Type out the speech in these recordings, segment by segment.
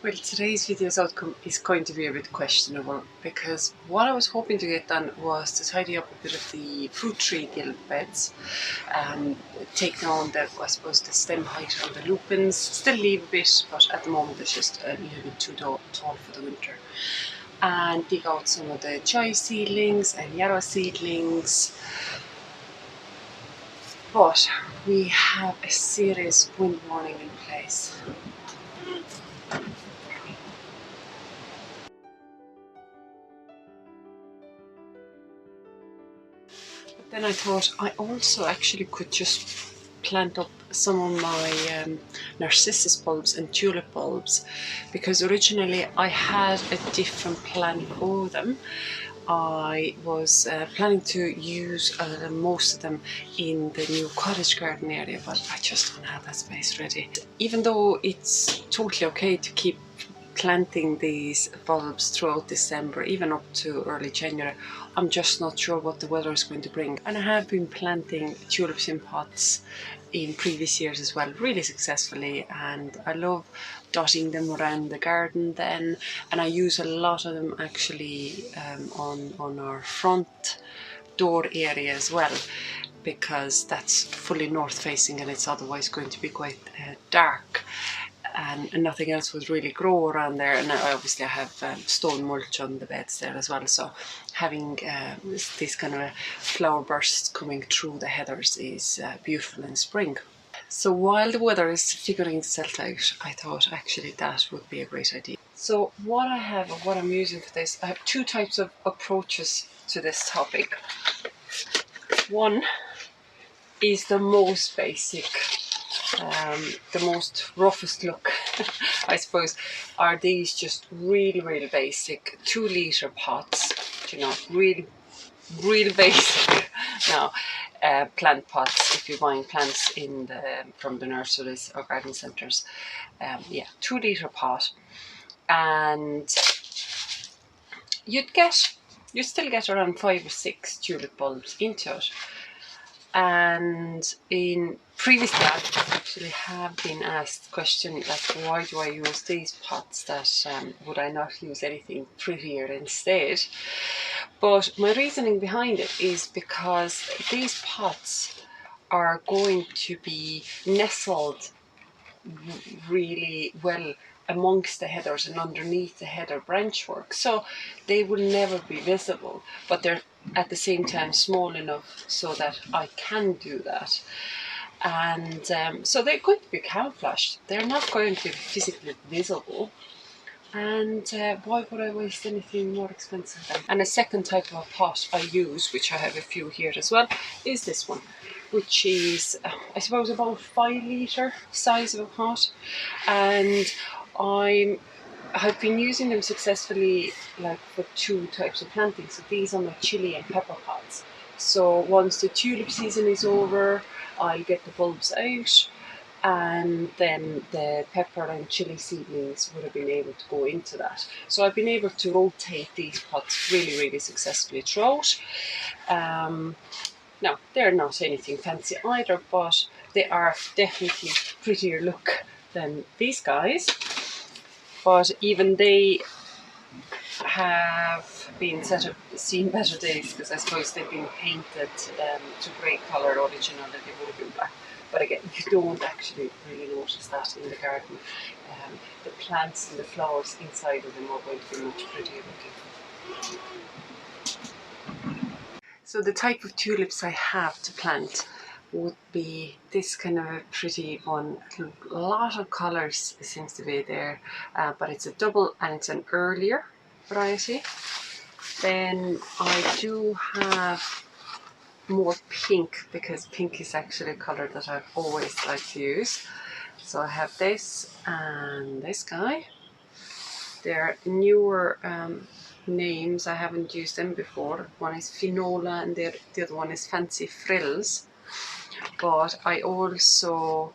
Well, today's video's outcome is going to be a bit questionable because what I was hoping to get done was to tidy up a bit of the fruit tree gill beds, take down the, I suppose, the stem height on the lupins, still leave a bit, but at the moment it's just a little bit too tall for the winter, and dig out some of the chive seedlings and yarrow seedlings. But we have a serious wind warning in place. Then I thought I also actually could just plant up some of my narcissus bulbs and tulip bulbs, because originally I had a different plan for them. I was planning to use most of them in the new cottage garden area, but I just don't have that space ready. Even though it's totally okay to keep planting these bulbs throughout December, even up to early January, I'm just not sure what the weather is going to bring. And I have been planting tulips in pots in previous years as well, really successfully, and I love dotting them around the garden then, and I use a lot of them actually on our front door area as well, because that's fully north facing and it's otherwise going to be quite dark. And nothing else would really grow around there. And obviously I have stone mulch on the beds there as well, so having these kind of flower bursts coming through the heathers is beautiful in spring. So while the weather is figuring itself out, I thought actually that would be a great idea. So what I have, or what I'm using for this, I have two types of approaches to this topic. One is the most basic, the most roughest look, I suppose, are these just really basic 2-litre pots, you know, real basic now, plant pots if you're buying plants in from the nurseries or garden centres. Yeah, 2-litre pot, and you still get around 5 or 6 tulip bulbs into it. And in previously I actually have been asked the question like, why do I use these pots, that would I not use anything prettier instead? But my reasoning behind it is because these pots are going to be nestled really well amongst the heathers and underneath the heather branchwork, so they will never be visible, but they're at the same time small enough so that I can do that. And so they're going to be camouflaged, they're not going to be physically visible. And why would I waste anything more expensive than? And a second type of pot I use, which I have a few here as well, is this one, which is I suppose about 5-litre size of a pot, and I've been using them successfully like for 2 types of planting. So these are my chili and pepper pots. So once the tulip season is over, I'll get the bulbs out, and then the pepper and chili seedlings would have been able to go into that. So I've been able to rotate these pots really successfully throughout. Now, they're not anything fancy either, but they are definitely prettier look than these guys. But even they have been seen better days, because I suppose they've been painted to grey colour. Originally they would have been black, but again, you don't actually really notice that in the garden. The plants and the flowers inside of them are going to be much prettier looking. So the type of tulips I have to plant would be this kind of a pretty one. A lot of colours seems to be there, but it's a double and it's an earlier variety. Then I do have more pink, because pink is actually a colour that I've always liked to use. So I have this and this guy. They're newer names, I haven't used them before. One is Finola and the other one is Fancy Frills. But I also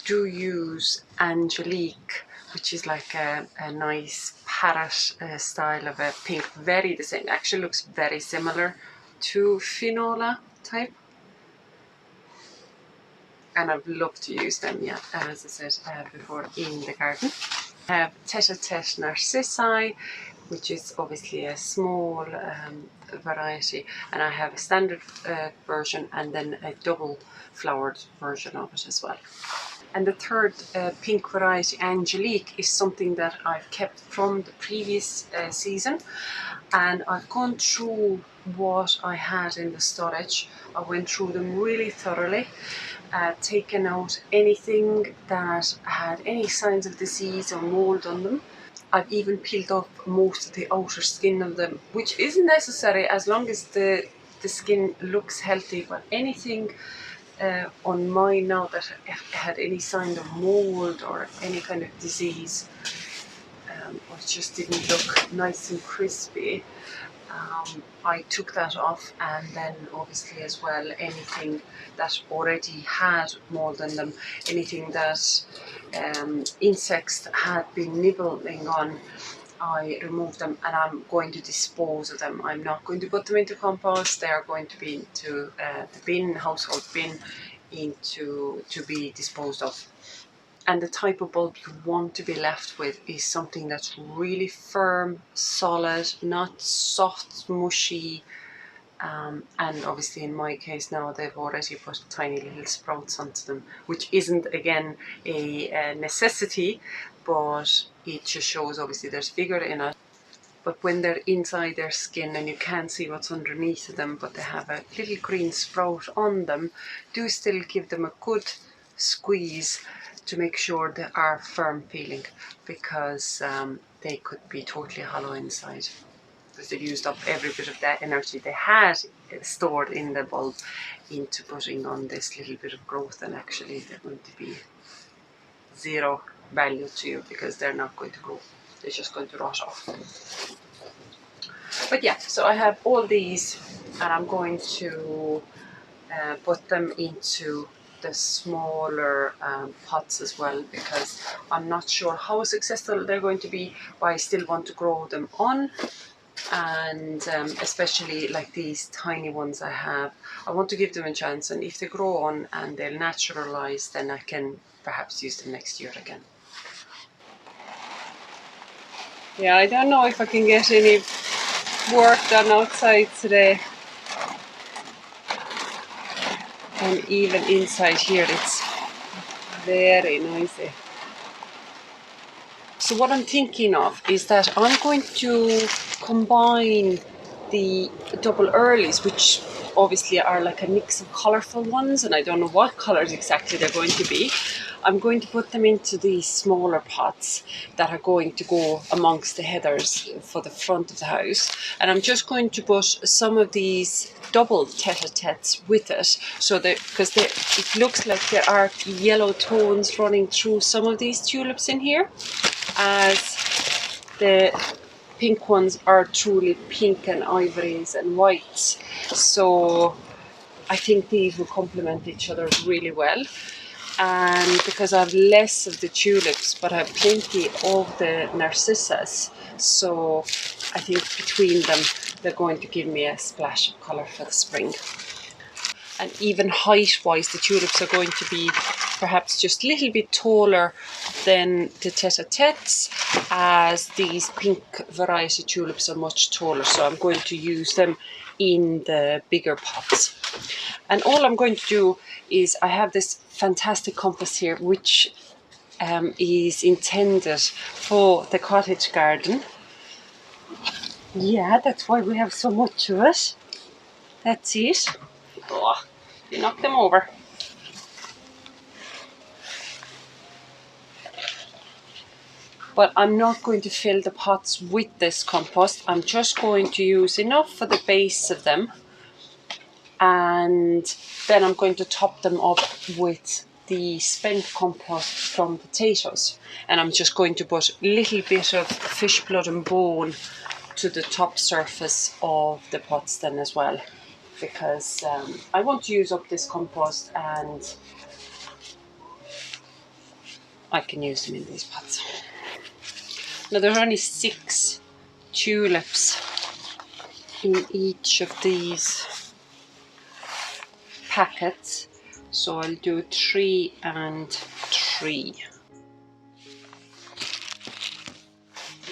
do use Angelique, which is like a nice parrot style of a pink, very the same, actually looks very similar to Finola type. And I've loved to use them, yeah, as I said before, in the garden. I have tete-a-tete narcissi, which is obviously a small variety, and I have a standard version and then a double flowered version of it as well. And the third pink variety, Angelique, is something that I've kept from the previous season, and I've gone through what I had in the storage. I went through them really thoroughly, taken out anything that had any signs of disease or mold on them. I've even peeled off most of the outer skin of them, which isn't necessary as long as the skin looks healthy, but anything on mine now that had any sign of mold or any kind of disease, or just didn't look nice and crispy, I took that off. And then obviously as well, anything that already had mold in them, anything that insects had been nibbling on, I removed them, and I'm going to dispose of them. I'm not going to put them into compost. They are going to be into the bin, household bin, to be disposed of. And the type of bulb you want to be left with is something that's really firm, solid, not soft, mushy. And obviously in my case now, they've already put tiny little sprouts onto them, which isn't again a necessity, but it just shows obviously there's vigour in it. But when they're inside their skin and you can't see what's underneath them, but they have a little green sprout on them, do still give them a good squeeze to make sure they are firm feeling, because they could be totally hollow inside, because they've used up every bit of that energy they had stored in the bulb into putting on this little bit of growth, and actually they're going to be zero value to you because they're not going to grow. They're just going to rot off. But yeah, so I have all these, and I'm going to put them into the smaller pots as well, because I'm not sure how successful they're going to be, but I still want to grow them on. And especially like these tiny ones I want to give them a chance, and if they grow on and they'll naturalize, then I can perhaps use them next year again. Yeah, I don't know if I can get any work done outside today. And even inside here, it's very noisy. So what I'm thinking of is that I'm going to combine the double earlies, which obviously are like a mix of colourful ones, and I don't know what colours exactly they're going to be. I'm going to put them into these smaller pots that are going to go amongst the heathers for the front of the house, and I'm just going to put some of these double tete-a-tetes with it, so that because it looks like there are yellow tones running through some of these tulips in here, as the pink ones are truly pink and ivories and whites. So I think these will complement each other really well. And because I have less of the tulips, but I have plenty of the narcissus, so I think between them they're going to give me a splash of colour for the spring. And even height-wise, the tulips are going to be perhaps just a little bit taller than the tete-a-tetes, as these pink variety tulips are much taller. So I'm going to use them in the bigger pots. And all I'm going to do is, I have this fantastic compost here, which is intended for the cottage garden. Yeah, that's why we have so much of it. That's it. Oh, you knocked them over. But I'm not going to fill the pots with this compost. I'm just going to use enough for the base of them, and then I'm going to top them up with the spent compost from potatoes, and I'm just going to put a little bit of fish blood and bone to the top surface of the pots then as well, because I want to use up this compost and I can use them in these pots. Now there are only 6 tulips in each of these packets, so I'll do 3 and 3.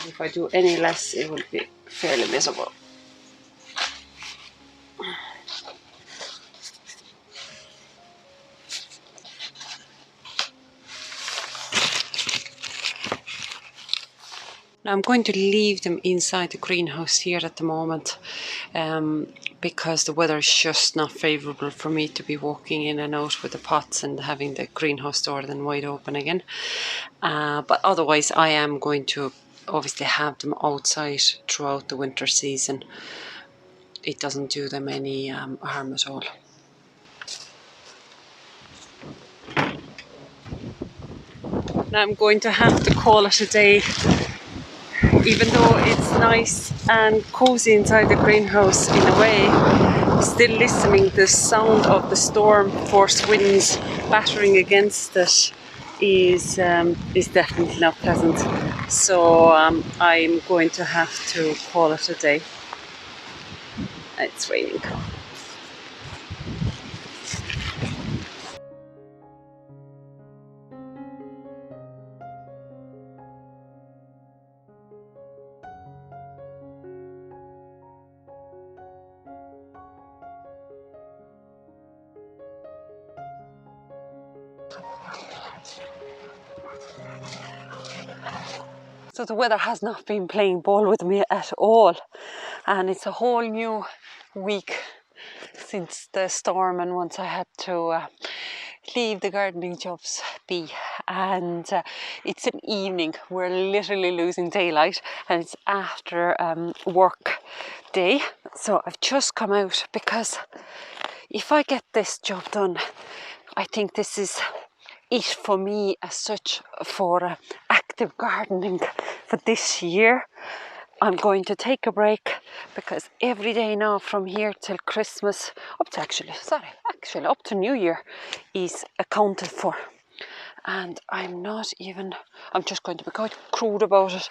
If I do any less, it will be fairly visible. Now I'm going to leave them inside the greenhouse here at the moment, because the weather is just not favourable for me to be walking in and out with the pots and having the greenhouse door then wide open again. But otherwise I am going to obviously have them outside throughout the winter season. It doesn't do them any harm at all. Now I'm going to have to call it a day. Even though it's nice and cozy inside the greenhouse in a way, still listening the sound of the storm force winds battering against it is definitely not pleasant. So I'm going to have to call it a day. It's raining. So the weather has not been playing ball with me at all, and it's a whole new week since the storm, and once I had to leave the gardening jobs be, and it's an evening. We're literally losing daylight, and it's after work day, so I've just come out because if I get this job done, I think this is it for me as such for active gardening for this year. I'm going to take a break because every day now from here till Christmas, up to actually up to New Year is accounted for. And I'm just going to be quite crude about it.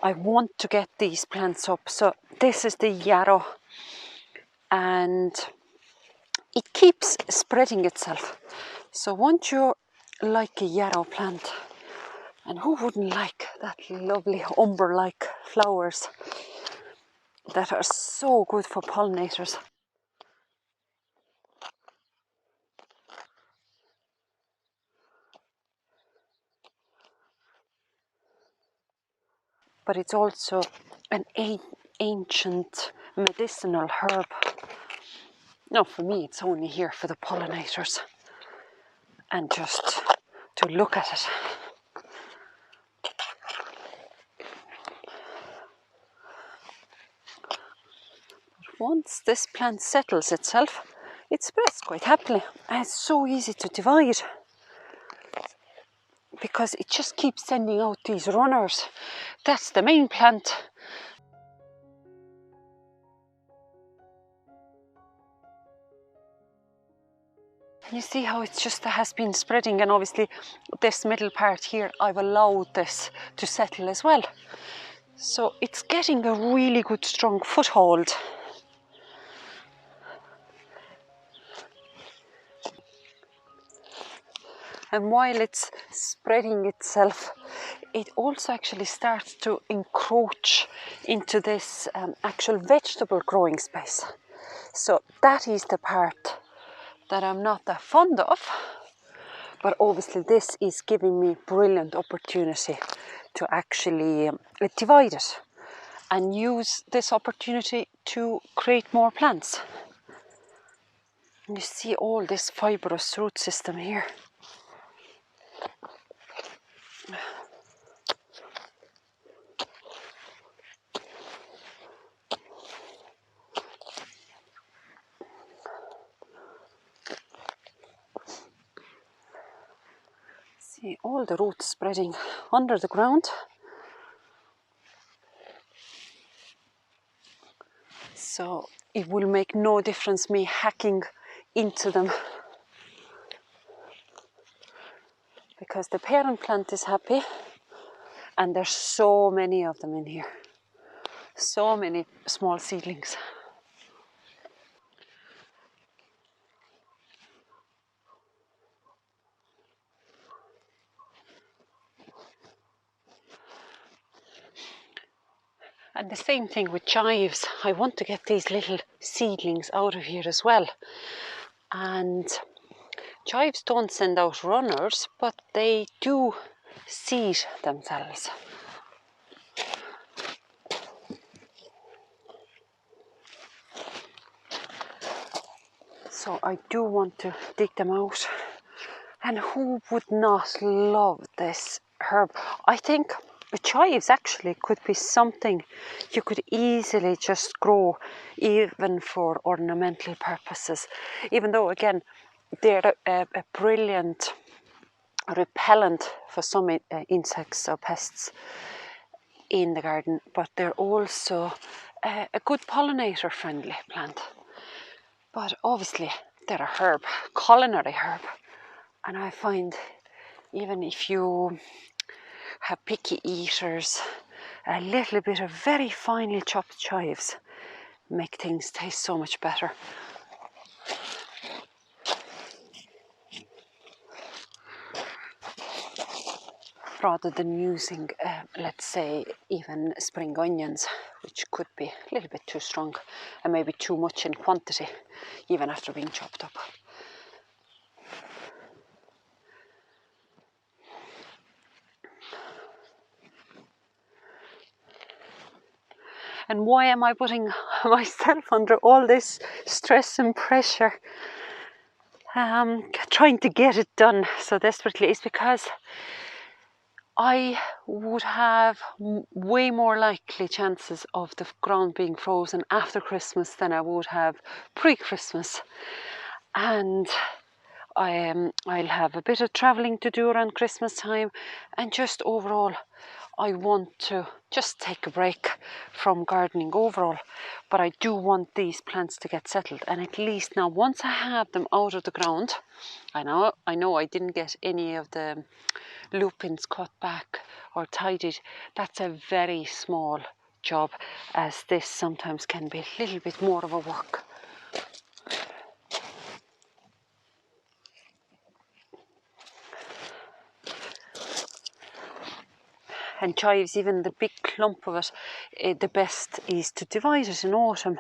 I want to get these plants up. So this is the yarrow, and it keeps spreading itself. So won't you like a yarrow plant? And who wouldn't like that lovely umber-like flowers that are so good for pollinators? But it's also an ancient medicinal herb. No, for me it's only here for the pollinators and just to look at it. Once this plant settles itself, it spreads quite happily, and it's so easy to divide because it just keeps sending out these runners. That's the main plant. You see how it just has been spreading, and obviously this middle part here I've allowed this to settle as well. So it's getting a really good strong foothold. And while it's spreading itself, it also actually starts to encroach into this actual vegetable growing space. So that is the part that I'm not that fond of, but obviously this is giving me brilliant opportunity to actually divide it and use this opportunity to create more plants. And you see all this fibrous root system here. See all the roots spreading under the ground. So it will make no difference me hacking into them, because the parent plant is happy, and there's so many of them in here. So many small seedlings. And the same thing with chives. I want to get these little seedlings out of here as well. And chives don't send out runners, but they do seed themselves. So I do want to dig them out. And who would not love this herb? I think the chives actually could be something you could easily just grow even for ornamental purposes. Even though, again, they're a brilliant repellent for some insects or pests in the garden, but they're also a good pollinator friendly plant. But obviously they're a herb, culinary herb, and I find even if you have picky eaters, a little bit of very finely chopped chives make things taste so much better. Rather than using, let's say, even spring onions, which could be a little bit too strong and maybe too much in quantity, even after being chopped up. And why am I putting myself under all this stress and pressure, trying to get it done so desperately? Is because I would have way more likely chances of the ground being frozen after Christmas than I would have pre-Christmas. And I'll have a bit of travelling to do around Christmas time, and just overall I want to just take a break from gardening overall, but I do want these plants to get settled. And at least now, once I have them out of the ground, I know I didn't get any of the lupins cut back or tidied. That's a very small job, as this sometimes can be a little bit more of a work. And chives, even the big clump of it, the best is to divide it in autumn.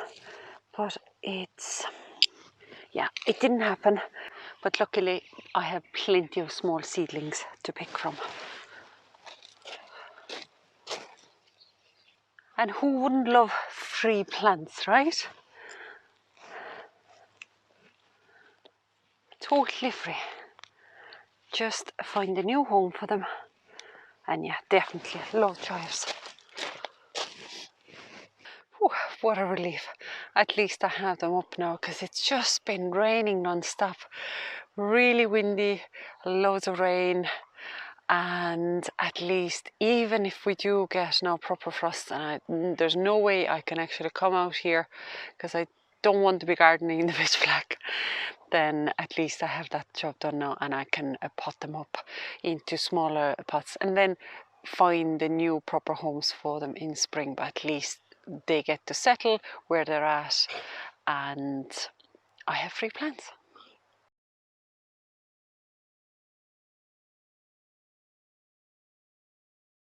But it's, yeah, it didn't happen. But luckily I have plenty of small seedlings to pick from. And who wouldn't love free plants, right? Totally free. Just find a new home for them. And yeah, definitely love chives. Whew, what a relief. At least I have them up now, because it's just been raining non-stop. Really windy, loads of rain. And at least, even if we do get now proper frost, and there's no way I can actually come out here because I don't want to be gardening in the pitch black, then at least I have that job done now, and I can pot them up into smaller pots and then find the new proper homes for them in spring. But at least they get to settle where they're at, and I have free plants.